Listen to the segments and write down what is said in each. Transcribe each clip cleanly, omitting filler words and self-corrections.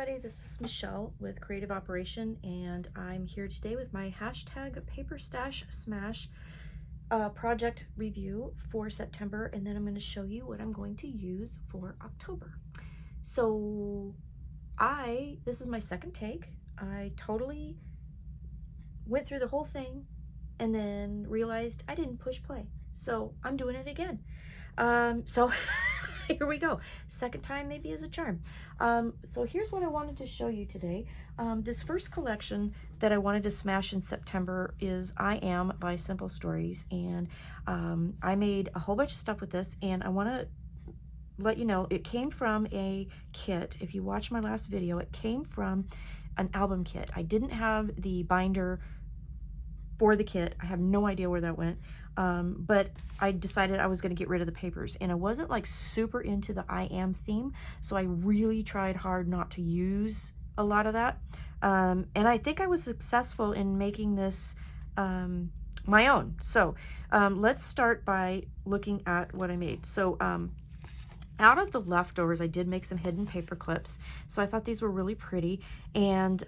everybody, this is Michelle with Creative Operation, and I'm here today with my hashtag paperstashsmash project review for September, and then I'm going to show you what I'm going to use for October. So this is my second take. I totally went through the whole thing and then realized I didn't push play, so I'm doing it again. So here we go. Second time maybe is a charm. So here's what I wanted to show you today. This first collection that I wanted to smash in September is I Am by Simple Stories, and I made a whole bunch of stuff with this, and I want to let you know it came from a kit. If you watch my last video, it came from an album kit. I didn't have the binder for the kit. I have no idea where that went. But I decided I was going to get rid of the papers, and I wasn't like super into the I Am theme, so I really tried hard not to use a lot of that. And I think I was successful in making this my own. So let's start by looking at what I made. So out of the leftovers, I did make some hidden paper clips. So I thought these were really pretty and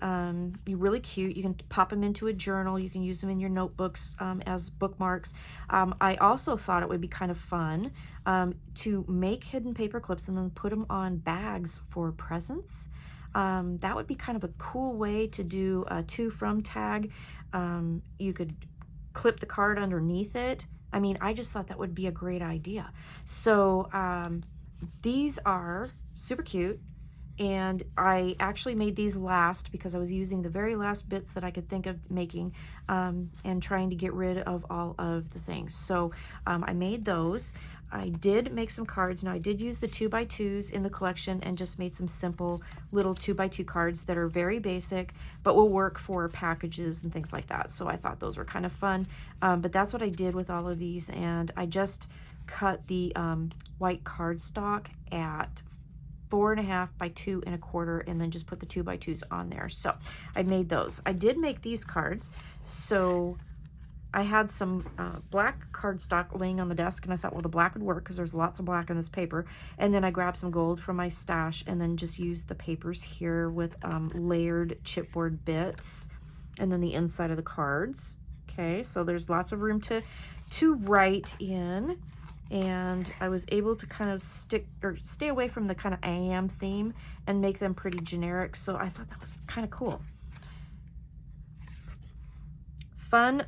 be really cute. You can pop them into a journal. You can use them in your notebooks as bookmarks. I also thought it would be kind of fun to make hidden paper clips and then put them on bags for presents. That would be kind of a cool way to do a to from tag. You could clip the card underneath it. I mean, I just thought that would be a great idea. So these are super cute, and I actually made these last because I was using the very last bits that I could think of making and trying to get rid of all of the things. So I made those. I did make some cards. Now I did use the 2x2s in the collection and just made some simple little 2x2 cards that are very basic but will work for packages and things like that. So I thought those were kind of fun, but that's what I did with all of these, and I just cut the white cardstock at 4.5 by 2 1/4, and then just put the 2x2s on there. So I made those. I did make these cards. So I had some black cardstock laying on the desk, and I thought, well, the black would work because there's lots of black in this paper. And then I grabbed some gold from my stash and then just used the papers here with layered chipboard bits, and then the inside of the cards. Okay, so there's lots of room to write in. And I was able to kind of stay away from the kind of I Am theme and make them pretty generic. So I thought that was kind of cool. Fun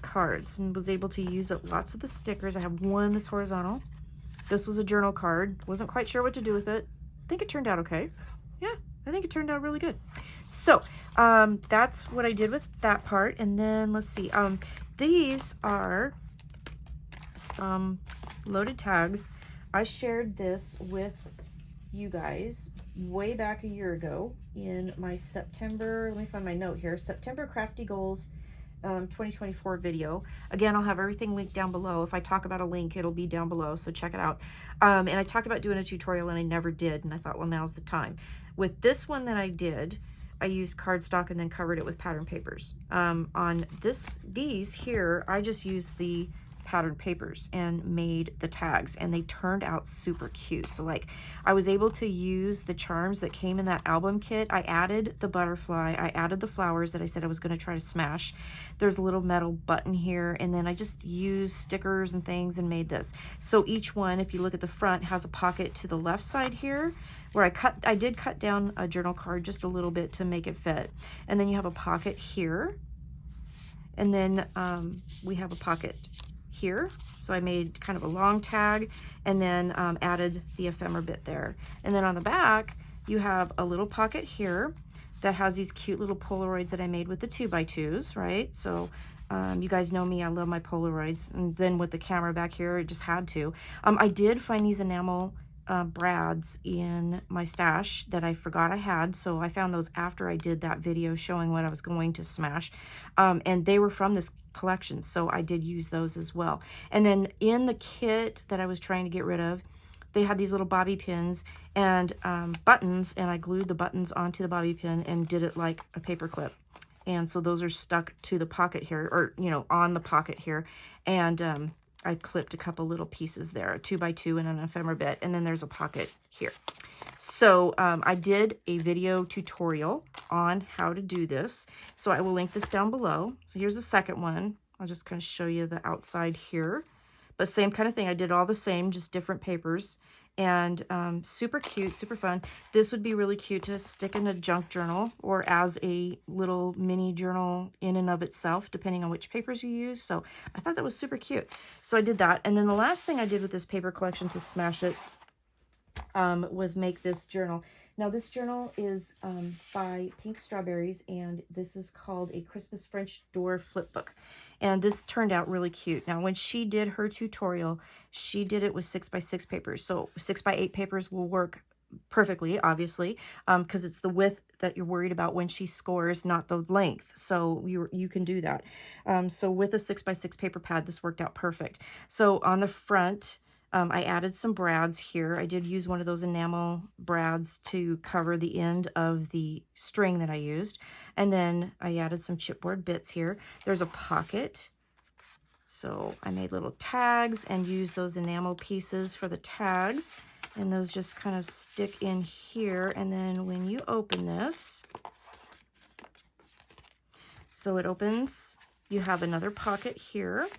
cards, and was able to use up lots of the stickers. I have one that's horizontal. This was a journal card. Wasn't quite sure what to do with it. I think it turned out okay. Yeah, I think it turned out really good. So that's what I did with that part. And then let's see. These are some loaded tags. I shared this with you guys way back a year ago in my September, let me find my note here, September Crafty Goals 2024 video. Again, I'll have everything linked down below. If I talk about a link, it'll be down below, so check it out. And I talked about doing a tutorial and I never did, and I thought, well, now's the time. With this one that I did, I used cardstock and then covered it with pattern papers. On these here, I just used the pattern papers and made the tags, and they turned out super cute. So like I was able to use the charms that came in that album kit. I added the butterfly, I added the flowers that I said I was going to try to smash. There's a little metal button here, and then I just used stickers and things and made this. So each one, if you look at the front, has a pocket to the left side here where I did cut down a journal card just a little bit to make it fit. And then you have a pocket here, and then we have a pocket here. So I made kind of a long tag and then added the ephemera bit there. And then on the back, you have a little pocket here that has these cute little Polaroids that I made with the 2x2s, right? So you guys know me, I love my Polaroids. And then with the camera back here, it just had to. I did find these enamel brads in my stash that I forgot I had, so I found those after I did that video showing what I was going to smash, and they were from this collection, so I did use those as well. And then in the kit that I was trying to get rid of, they had these little bobby pins and buttons, and I glued the buttons onto the bobby pin and did it like a paper clip. And so those are stuck to the pocket here, or on the pocket here, and I clipped a couple little pieces there, a 2x2 and an ephemera bit, and then there's a pocket here. So I did a video tutorial on how to do this. So I will link this down below. So here's the second one. I'll just kind of show you the outside here. But same kind of thing. I did all the same, just different papers. And super cute, super fun. This would be really cute to stick in a junk journal or as a little mini journal in and of itself, depending on which papers you use. So I thought that was super cute. So I did that. And then the last thing I did with this paper collection to smash it was make this journal. Now this journal is by Pink Strawberries, and this is called a Christmas French Door Flipbook. And this turned out really cute. Now when she did her tutorial, she did it with 6x6 papers. So 6x8 papers will work perfectly, obviously, because it's the width that you're worried about when she scores, not the length. So you can do that. So with a 6x6 paper pad, this worked out perfect. So on the front, I added some brads here. I did use one of those enamel brads to cover the end of the string that I used. And then I added some chipboard bits here. There's a pocket. So I made little tags and used those enamel pieces for the tags. And those just kind of stick in here. And then when you open this, so it opens, you have another pocket here.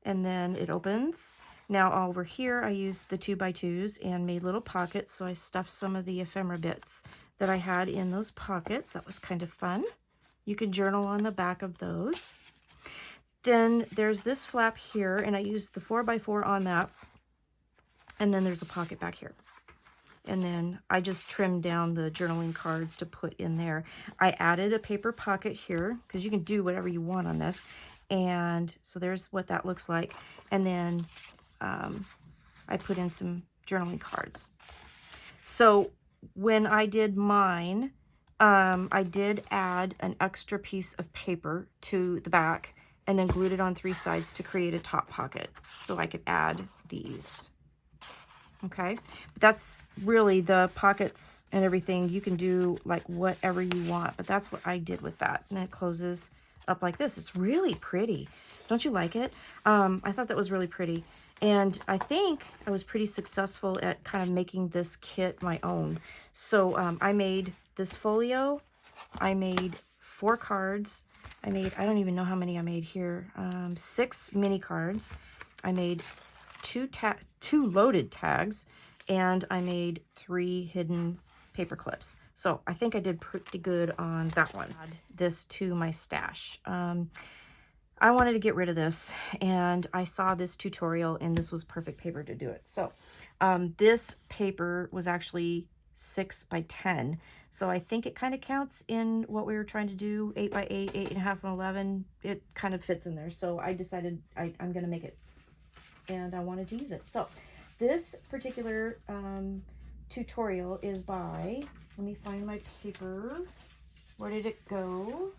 And then it opens. Now over here, I used the 2x2s and made little pockets. So I stuffed some of the ephemera bits that I had in those pockets. That was kind of fun. You can journal on the back of those. Then there's this flap here, and I used the 4x4 on that. And then there's a pocket back here. And then I just trimmed down the journaling cards to put in there. I added a paper pocket here because you can do whatever you want on this. And so there's what that looks like. And then I put in some journaling cards. So when I did mine, I did add an extra piece of paper to the back and then glued it on 3 sides to create a top pocket so I could add these. Okay, but that's really the pockets and everything. You can do like whatever you want, but that's what I did with that. And then it closes up like this. It's really pretty. Don't you like it? I thought that was really pretty. And I think I was pretty successful at kind of making this kit my own. So I made this folio. I made 4 cards. I don't even know how many I made here. 6 mini cards. I made 2 loaded tags, and I made 3 hidden paper clips. So I think I did pretty good on that one. Add this to my stash. I wanted to get rid of this, and I saw this tutorial, and this was perfect paper to do it. So this paper was actually 6x10. So I think it kind of counts in what we were trying to do, 8x8, 8.5, and 11. It kind of fits in there. So I decided I'm going to make it, and I wanted to use it. So this particular tutorial is by, let me find my paper. Where did it go?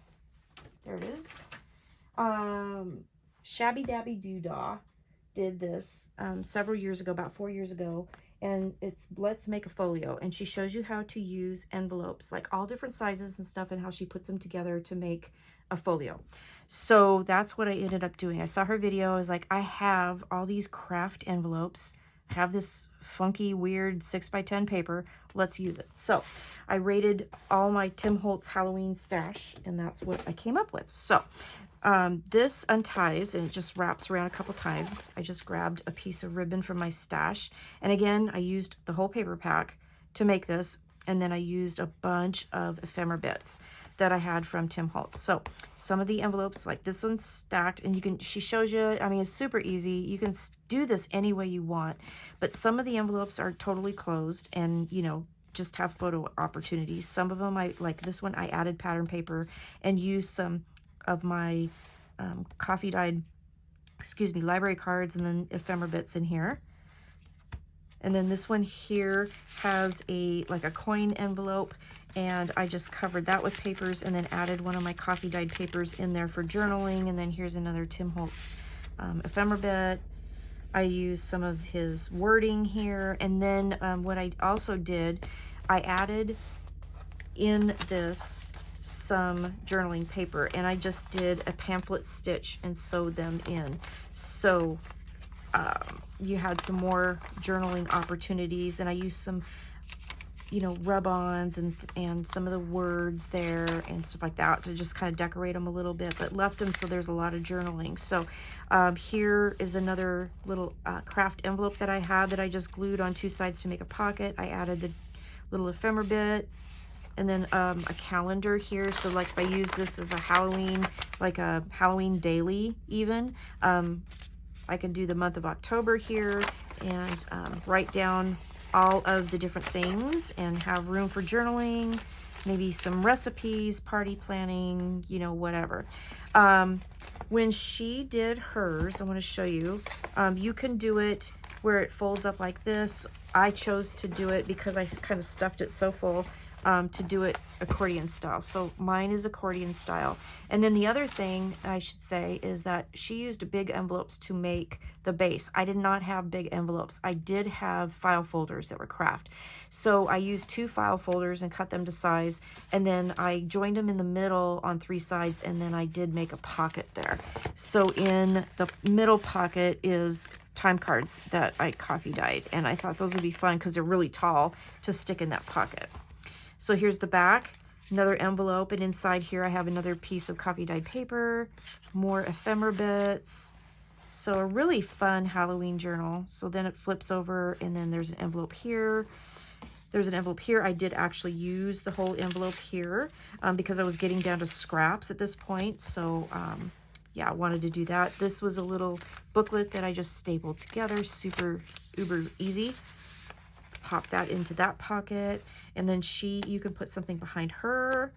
There it is. Shabby Dabby Doodah did this several years ago, about 4 years ago, and it's Let's Make a Folio, and she shows you how to use envelopes, like all different sizes and stuff, and how she puts them together to make a folio. So that's what I ended up doing. I saw her video. I was like, I have all these craft envelopes. I have this funky, weird 6x10 paper. Let's use it. So I rated all my Tim Holtz Halloween stash, and that's what I came up with. So this unties, and it just wraps around a couple times. I just grabbed a piece of ribbon from my stash. And again, I used the whole paper pack to make this. And then I used a bunch of ephemera bits that I had from Tim Holtz. So some of the envelopes, like this one's stacked, and she shows you, I mean, it's super easy. You can do this any way you want, but some of the envelopes are totally closed and, you know, just have photo opportunities. Some of them, like this one, I added pattern paper and used some of my coffee dyed, library cards and then ephemera bits in here. And then this one here has like a coin envelope, and I just covered that with papers and then added one of my coffee dyed papers in there for journaling. And then here's another Tim Holtz ephemera bit. I used some of his wording here. And then what I also did, I added in this some journaling paper, and I just did a pamphlet stitch and sewed them in. So you had some more journaling opportunities, and I used some you know, rub-ons and some of the words there and stuff like that to just kind of decorate them a little bit, but left them so there's a lot of journaling. So here is another little craft envelope that I had that I just glued on two sides to make a pocket. I added the little ephemera bit, and then a calendar here. So like if I use this as a Halloween, like a Halloween daily even, I can do the month of October here and write down all of the different things and have room for journaling, maybe some recipes, party planning, you know, whatever. When she did hers, I want to show you, you can do it where it folds up like this. I chose to do it because I kind of stuffed it so full to do it accordion style. So mine is accordion style. And then the other thing I should say is that she used big envelopes to make the base. I did not have big envelopes. I did have file folders that were craft. So I used 2 file folders and cut them to size, and then I joined them in the middle on 3 sides, and then I did make a pocket there. So in the middle pocket is time cards that I coffee dyed, and I thought those would be fun because they're really tall to stick in that pocket. So here's the back, another envelope, and inside here I have another piece of coffee dyed paper, more ephemera bits. So a really fun Halloween journal. So then it flips over, and then there's an envelope here. There's an envelope here. I did actually use the whole envelope here because I was getting down to scraps at this point. So yeah, I wanted to do that. This was a little booklet that I just stapled together, super uber easy. Pop that into that pocket, and then you can put something behind her,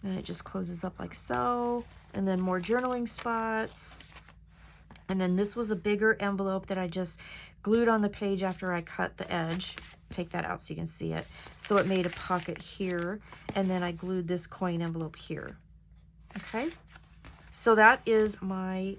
and it just closes up like so, and then more journaling spots. And then this was a bigger envelope that I just glued on the page after I cut the edge. Take that out so you can see it. So it made a pocket here, and then I glued this coin envelope here. Okay, so that is my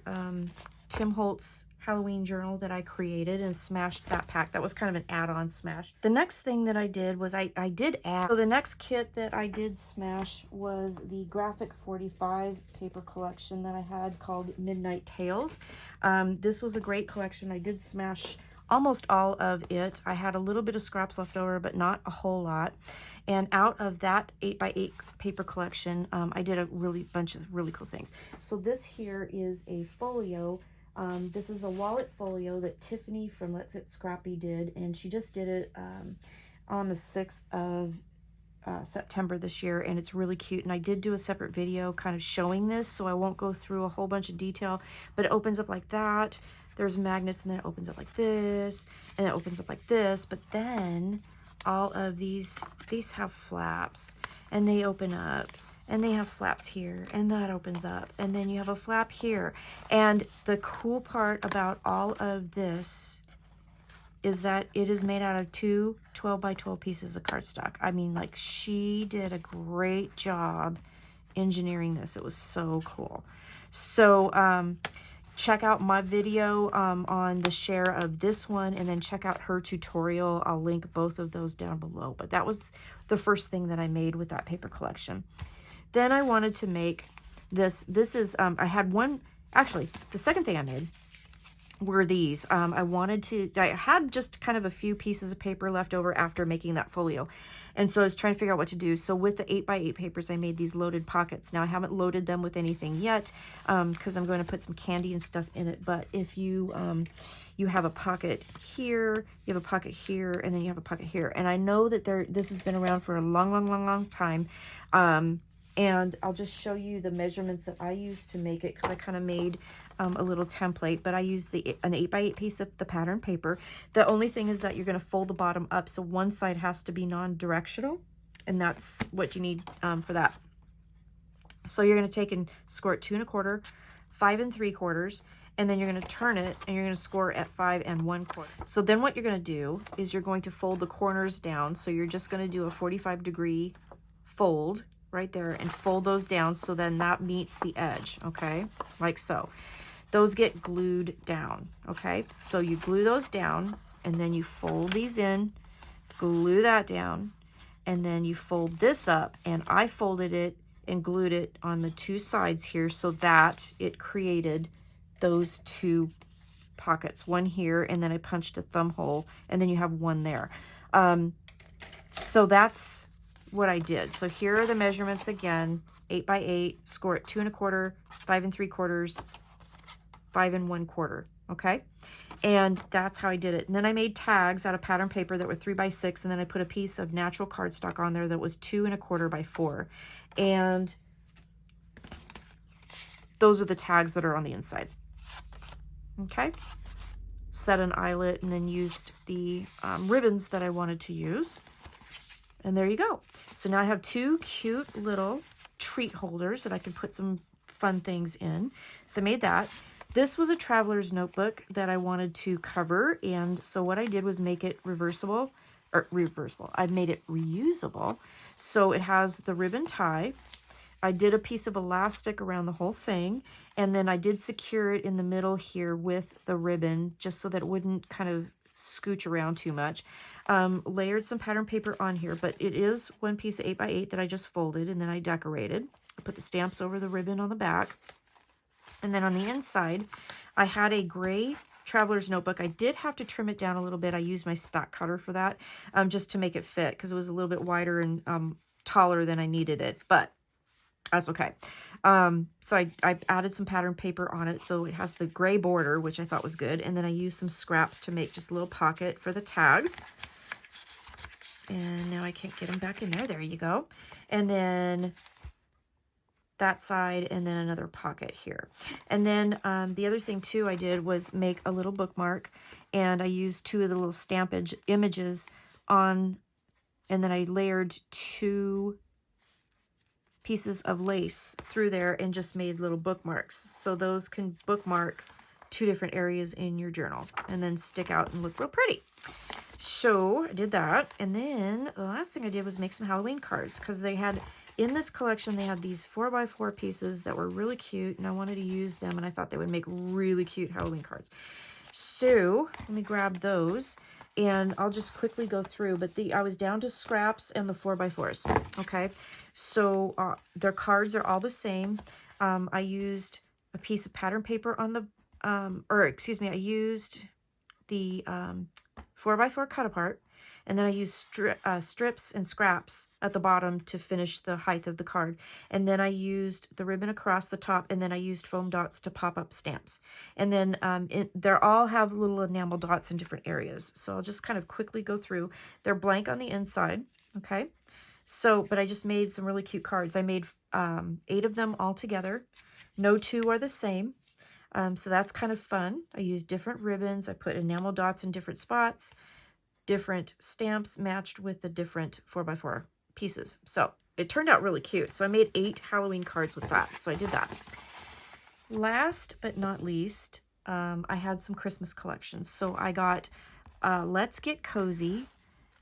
Tim Holtz Halloween journal that I created and smashed that pack. That was kind of an add-on smash. The next thing that I did was I did add, so the next kit that I did smash was the Graphic 45 paper collection that I had called Midnight Tales. This was a great collection. I did smash almost all of it. I had a little bit of scraps left over, but not a whole lot. And out of that 8x8 paper collection, I did a bunch of really cool things. So this here is a folio. This is a wallet folio that Tiffany from Let's Get Scrappy did, and she just did it on the 6th of September this year, and it's really cute. And I did do a separate video kind of showing this, so I won't go through a whole bunch of detail, but it opens up like that. There's magnets, and then it opens up like this, and it opens up like this, but then all of these have flaps, and they open up. And they have flaps here, and that opens up, and then you have a flap here. And the cool part about all of this is that it is made out of 2 12x12 pieces of cardstock. I mean, like, she did a great job engineering this. It was so cool. So check out my video on the share of this one, and then check out her tutorial. I'll link both of those down below. But that was the first thing that I made with that paper collection. Then I wanted to make this. This is, I had one, actually, the second thing I made were these. I had just kind of a few pieces of paper left over after making that folio. And so I was trying to figure out what to do. So with the 8x8 papers, I made these loaded pockets. Now I haven't loaded them with anything yet because I'm going to put some candy and stuff in it. But if you have a pocket here, you have a pocket here, and then you have a pocket here. And I know that this has been around for a long time. And I'll just show you the measurements that I used to make it, because I kind of made a little template. But I used an 8x8 piece of the pattern paper. The only thing is that you're going to fold the bottom up, so one side has to be non-directional, and that's what you need for that. So you're going to take and score it 2 1/4, 5 3/4, and then you're going to turn it, and you're going to score at 5 1/4. So then what you're going to do is you're going to fold the corners down. So you're just going to do a 45-degree fold right there and fold those down, so then that meets the edge, okay, like so. Those get glued down, okay? So you glue those down, and then you fold these in, glue that down, and then you fold this up, and I folded it and glued it on the 2 sides here so that it created those 2 pockets, one here, and then I punched a thumb hole, and then you have one there. So that's what I did. So here are the measurements again, 8 by 8, score it 2 1/4, 5 3/4, 5 1/4. Okay. And that's how I did it. And then I made tags out of pattern paper that were 3 by 6. And then I put a piece of natural cardstock on there that was 2 1/4 by 4. And those are the tags that are on the inside. Okay. Set an eyelet and then used the ribbons that I wanted to use. And there you go. So now I have 2 cute little treat holders that I can put some fun things in. So I made that. This was a traveler's notebook that I wanted to cover. And so what I did was make it reversible. I made it reusable. So it has the ribbon tie. I did a piece of elastic around the whole thing. And then I did secure it in the middle here with the ribbon, just so that it wouldn't kind of scooch around too much. Layered some pattern paper on here, but it is one piece of 8 by 8 that I just folded and then I decorated. I put the stamps over the ribbon on the back. And then on the inside, I had a gray traveler's notebook. I did have to trim it down a little bit. I used my stock cutter for that, just to make it fit because it was a little bit wider and taller than I needed it, but that's okay. So I added some pattern paper on it. So it has the gray border, which I thought was good. And then I used some scraps to make just a little pocket for the tags. And now I can't get them back in there. There you go. And then that side, and then another pocket here. And then the other thing too I did was make a little bookmark, and I used 2 of the little stampage images on, and then I layered 2 pieces of lace through there and just made little bookmarks. So those can bookmark 2 different areas in your journal and then stick out and look real pretty. So I did that. And then the last thing I did was make some Halloween cards, because they had, in this collection, they had these 4 by 4 pieces that were really cute, and I wanted to use them, and I thought they would make really cute Halloween cards. So let me grab those, and I'll just quickly go through, but I was down to scraps and the 4 by 4s. Okay, so their cards are all the same. I used a piece of pattern paper on the, I used the 4 by 4 cut apart, and then I used strips and scraps at the bottom to finish the height of the card. And then I used the ribbon across the top, and then I used foam dots to pop up stamps. And then they all have little enamel dots in different areas. So I'll just kind of quickly go through. They're blank on the inside, okay? So, but I just made some really cute cards. I made 8 of them all together. No 2 are the same. So that's kind of fun. I used different ribbons. I put enamel dots in different spots. Different stamps matched with the different 4 by 4 pieces. So it turned out really cute. So I made 8 Halloween cards with that. So I did that. Last but not least, I had some Christmas collections. So I got Let's Get Cozy,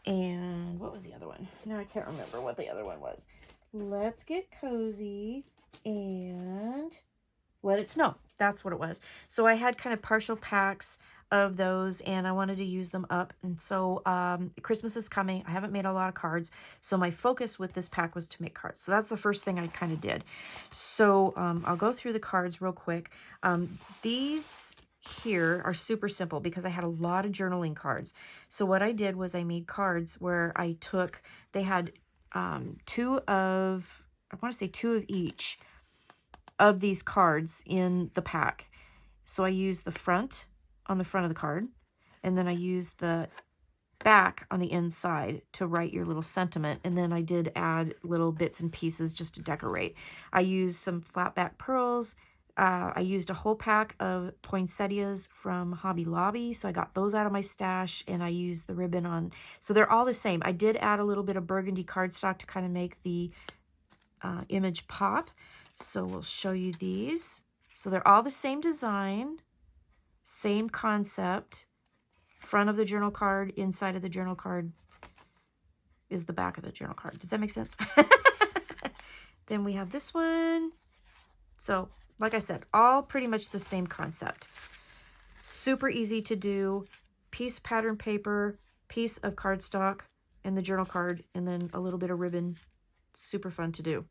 and what was the other one? No, I can't remember what the other one was. Let's Get Cozy and Let It Snow. That's what it was. So I had kind of partial packs of those, and I wanted to use them up. And so Christmas is coming. I haven't made a lot of cards, so my focus with this pack was to make cards. So that's the first thing I kind of did. So I'll go through the cards real quick. These here are super simple because I had a lot of journaling cards. So what I did was I made cards where I took, they had 2 of each of these cards in the pack. So I used the front on the front of the card, and then I used the back on the inside to write your little sentiment, and then I did add little bits and pieces just to decorate. I used some flat back pearls. I used a whole pack of poinsettias from Hobby Lobby, so I got those out of my stash, and I used the ribbon on. So they're all the same. I did add a little bit of burgundy cardstock to kind of make the image pop. So we'll show you these. So they're all the same design, same concept. Front of the journal card, inside of the journal card is the back of the journal card. Does that make sense? Then we have this one. So, like I said, all pretty much the same concept. Super easy to do. Piece pattern paper, piece of cardstock, and the journal card, and then a little bit of ribbon. Super fun to do.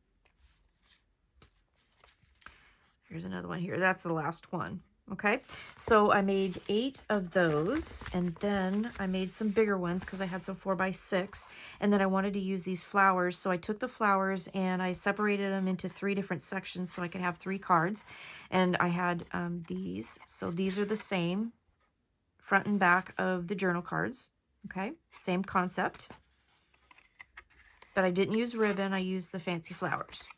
Here's another one here. That's the last one. Okay, so I made 8 of those, and then I made some bigger ones because I had some 4x6, and then I wanted to use these flowers, so I took the flowers and I separated them into 3 different sections so I could have 3 cards, and I had these, so these are the same front and back of the journal cards, okay, same concept, but I didn't use ribbon, I used the fancy flowers.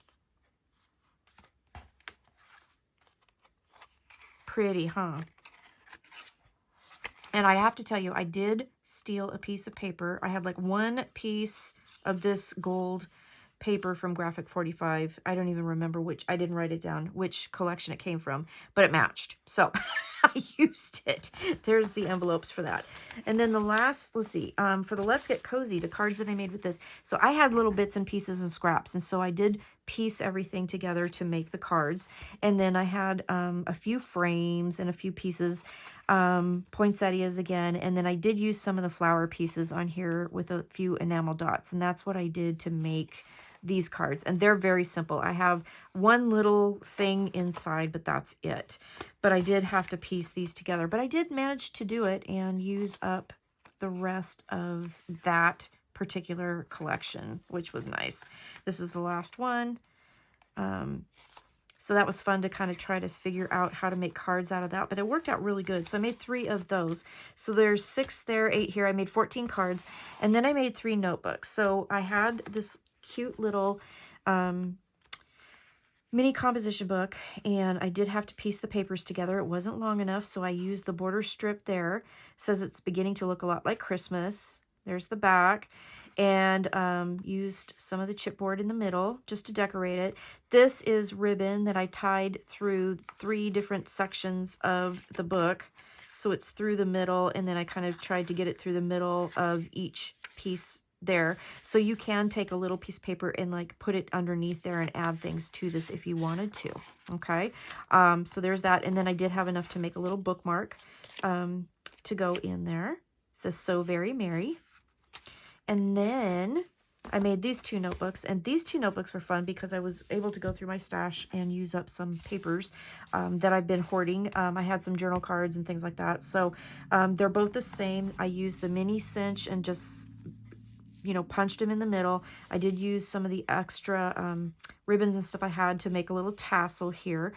Pretty, huh? And I have to tell you, I did steal a piece of paper. I had like one piece of this gold paper from Graphic 45. I don't even remember which, I didn't write it down, which collection it came from, but it matched. So I used it. There's the envelopes for that. And then the last, let's see, for the Let's Get Cozy, the cards that I made with this. So I had little bits and pieces and scraps. And so I did piece everything together to make the cards. And then I had a few frames and a few pieces, poinsettias again. And then I did use some of the flower pieces on here with a few enamel dots. And that's what I did to make these cards, and they're very simple. I have one little thing inside, but that's it. But I did have to piece these together, but I did manage to do it and use up the rest of that particular collection, which was nice. This is the last one. So that was fun to kind of try to figure out how to make cards out of that, but it worked out really good. So I made 3 of those. So there's 6 there, 8 here. I made 14 cards, and then I made 3 notebooks. So I had this cute little mini composition book, and I did have to piece the papers together. It wasn't long enough, so I used the border strip there. It says it's beginning to look a lot like Christmas. There's the back. And used some of the chipboard in the middle just to decorate it. This is ribbon that I tied through 3 different sections of the book. So it's through the middle, and then I kind of tried to get it through the middle of each piece there. So you can take a little piece of paper and like put it underneath there and add things to this if you wanted to. Okay, so there's that. And then I did have enough to make a little bookmark to go in there. It says "So Very Merry." And then I made these 2 notebooks, and these 2 notebooks were fun because I was able to go through my stash and use up some papers that I've been hoarding. I had some journal cards and things like that. So they're both the same. I used the mini cinch and just, you know, punched them in the middle. I did use some of the extra ribbons and stuff I had to make a little tassel here.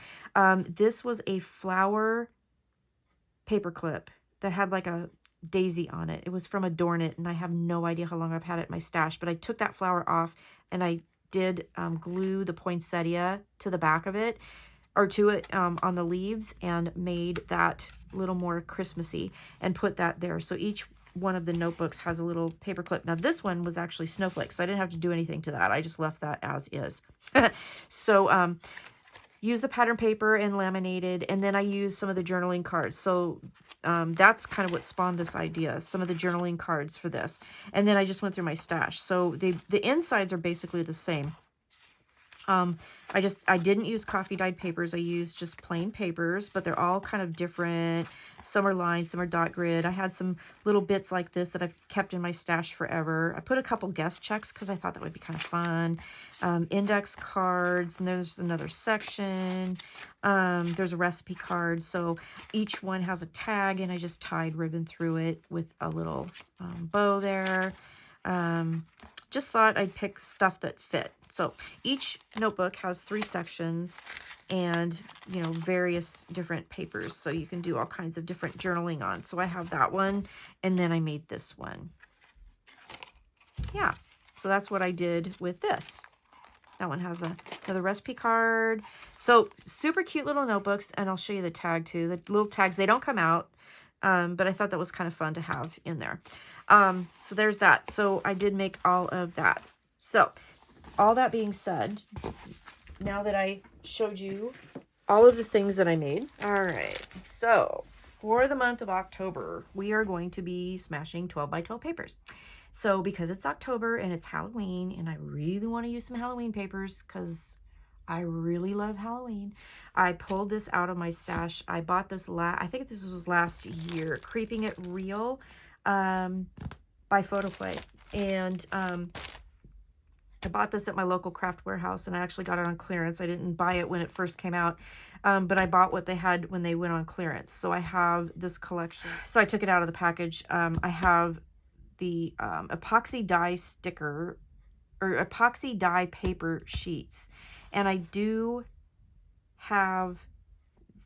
This was a flower paper clip that had like a daisy on it. It was from Adorn It, and I have no idea how long I've had it in my stash, but I took that flower off and I did glue the poinsettia to the back of it, or to it on the leaves, and made that a little more Christmassy and put that there. So each one of the notebooks has a little paper clip. Now this one was actually snowflakes, so I didn't have to do anything to that. I just left that as is. So use the pattern paper and laminated, and then I used some of the journaling cards. So that's kind of what spawned this idea, some of the journaling cards for this. And then I just went through my stash. So the insides are basically the same. I didn't use coffee dyed papers. I used just plain papers, but they're all kind of different. Some are lined, some are dot grid. I had some little bits like this that I've kept in my stash forever. I put a couple guest checks because I thought that would be kind of fun. Index cards, and there's another section. There's a recipe card. So each one has a tag, and I just tied ribbon through it with a little bow there. Just thought I'd pick stuff that fit. So each notebook has 3 sections and, you know, various different papers. So you can do all kinds of different journaling on. So I have that one, and then I made this one. Yeah, so that's what I did with this. That one has another recipe card. So super cute little notebooks, and I'll show you the tag too. The little tags, they don't come out, but I thought that was kind of fun to have in there. So there's that. So I did make all of that. So all that being said, now that I showed you all of the things that I made. All right. So for the month of October, we are going to be smashing 12 by 12 papers. So because it's October and it's Halloween, and I really want to use some Halloween papers because I really love Halloween, I pulled this out of my stash. I bought this I think this was last year, Creeping It Real by Photoplay. And I bought this at my local craft warehouse, and I actually got it on clearance. I didn't buy it when it first came out. but I bought what they had when they went on clearance. So I have this collection. So I took it out of the package. I have the epoxy dye sticker, or epoxy dye paper sheets. And I do have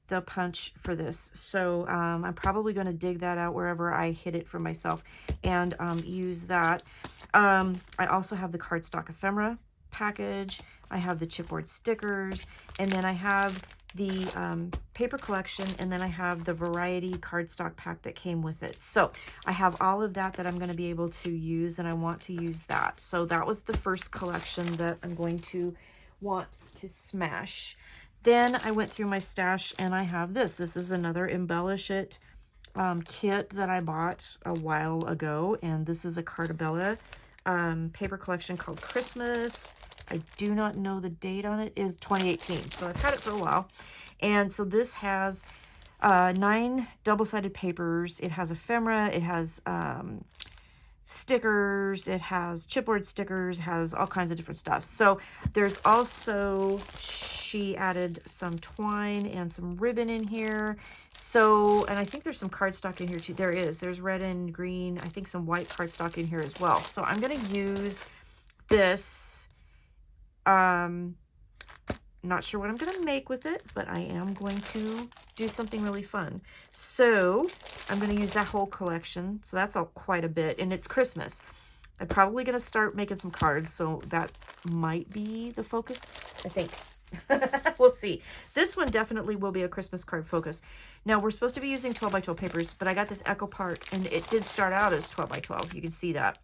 the punch for this. So I'm probably going to dig that out wherever I hid it for myself and use that. I also have the cardstock ephemera package. I have the chipboard stickers, and then I have the paper collection, and then I have the variety cardstock pack that came with it. So I have all of that I'm going to be able to use, and I want to use that. So that was the first collection that I'm going to want to smash. Then I went through my stash, and I have this. This is another Embellish It kit that I bought a while ago, and this is a Cartabella paper collection called Christmas. I do not know the date on it. Is 2018, so I've had it for a while. And so this has 9 double-sided papers. It has ephemera, it has stickers, it has chipboard stickers, it has all kinds of different stuff. So there's also, she added some twine and some ribbon in here. So, and I think there's some cardstock in here too. There is. There's red and green. I think some white cardstock in here as well. So I'm going to use this. Not sure what I'm going to make with it, but I am going to do something really fun. So I'm going to use that whole collection. So that's quite a bit, and it's Christmas. I'm probably going to start making some cards, so that might be the focus, I think. We'll see. This one definitely will be a Christmas card focus. Now, we're supposed to be using 12 by 12 papers, but I got this Echo Part, and it did start out as 12 by 12. You can see that.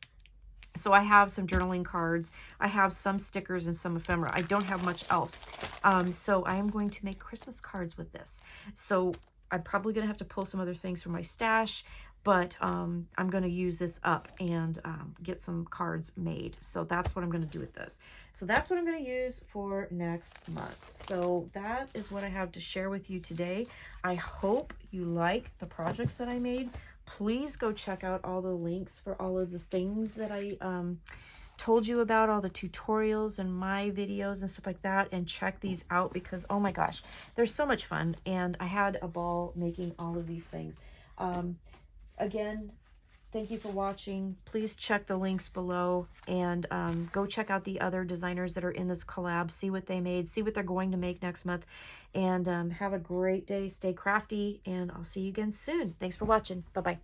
So I have some journaling cards. I have some stickers and some ephemera. I don't have much else. So I am going to make Christmas cards with this. So I'm probably going to have to pull some other things from my stash, but I'm going to use this up and get some cards made. So that's what I'm going to do with this. So that's what I'm going to use for next month. So that is what I have to share with you today. I hope you like the projects that I made. Please go check out all the links for all of the things that I told you about, all the tutorials and my videos and stuff like that, and check these out because, oh my gosh, they're so much fun, and I had a ball making all of these things. Again, thank you for watching. Please check the links below, and go check out the other designers that are in this collab, see what they made, see what they're going to make next month, and have a great day. Stay crafty, and I'll see you again soon. Thanks for watching. Bye-bye.